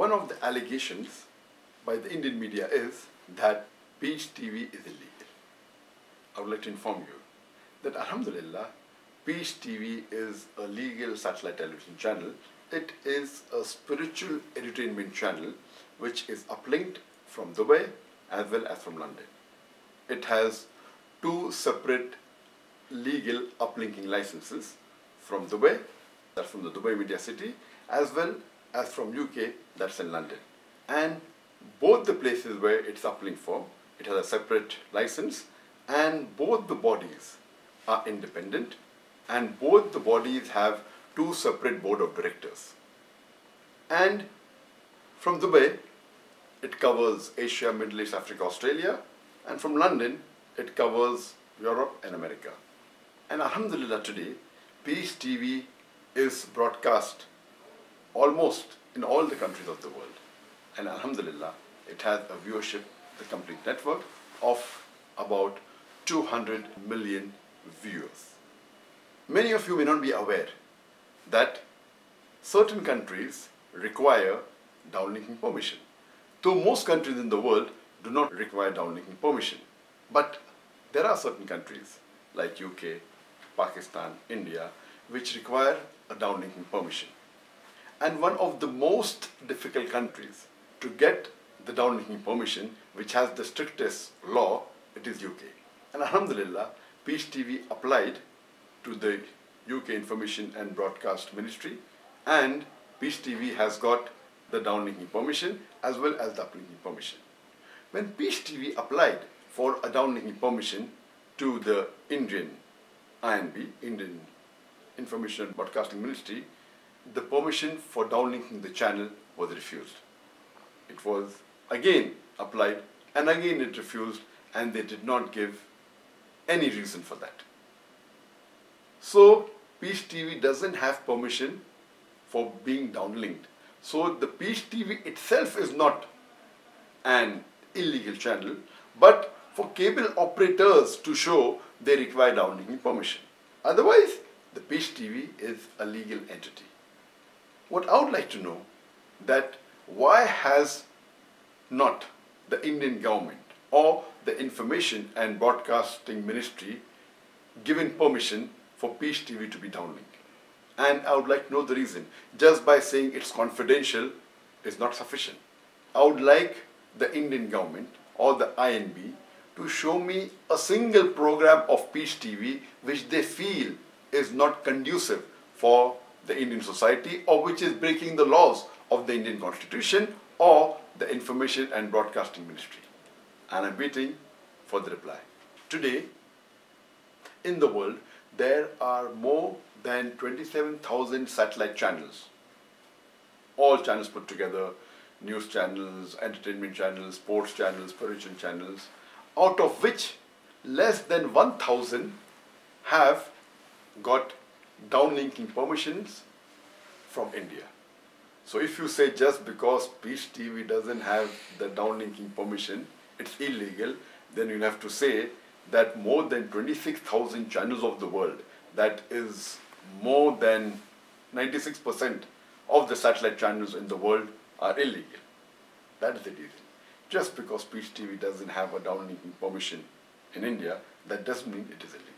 one of the allegations by the Indian media is that Peach TV is illegal. I would like to inform you that Alhamdulillah, Peach TV is a legal satellite television channel. It is a spiritual entertainment channel which is uplinked from Dubai as well as from London. It has two separate legal uplinking licenses from Dubai, that's from the Dubai Media City, as well as from UK, that's in London. And both the places where it's uplinked from, it has a separate license, and both the bodies are independent, and both the bodies have two separate board of directors. And from Dubai, it covers Asia, Middle East, Africa, Australia, and from London, it covers Europe and America. And Alhamdulillah, today, Peace TV is broadcast almost in all the countries of the world. And Alhamdulillah, it has a viewership, the complete network, of about 200 million viewers. Many of you may not be aware that certain countries require downlinking permission. Though most countries in the world do not require downlinking permission. But there are certain countries like UK, Pakistan, India, which require a downlinking permission. And one of the most difficult countries to get the downlinking permission, which has the strictest law, it is UK. And Alhamdulillah, Peace TV applied to the UK Information and Broadcast Ministry, and Peace TV has got the downlinking permission as well as the uplinking permission. When Peace TV applied for a downlinking permission to the Indian INB, Indian Information and Broadcasting Ministry, the permission for downlinking the channel was refused. It was again applied and again it refused, and they did not give any reason for that. So Peace TV doesn't have permission for being downlinked. So the Peace TV itself is not an illegal channel, but for cable operators to show they require downlinking permission. Otherwise, the Peace TV is a legal entity. What I would like to know that why has not the Indian government or the Information and Broadcasting Ministry given permission for Peace TV to be downlinked? And I would like to know the reason. Just by saying it's confidential is not sufficient. I would like the Indian government or the INB to show me a single program of Peace TV which they feel is not conducive for the Indian society or which is breaking the laws of the Indian Constitution or the Information and Broadcasting Ministry. And I'm waiting for the reply. Today, in the world, there are more than 27,000 satellite channels. All channels put together, news channels, entertainment channels, sports channels, spiritual channels, out of which less than 1,000 have got downlinking permissions from India. So if you say just because Peace TV doesn't have the downlinking permission, it's illegal, then you'll have to say that more than 26,000 channels of the world, that is more than 96% of the satellite channels in the world, are illegal. That is the reason. Just because Peace TV doesn't have a downlinking permission in India, that doesn't mean it is illegal.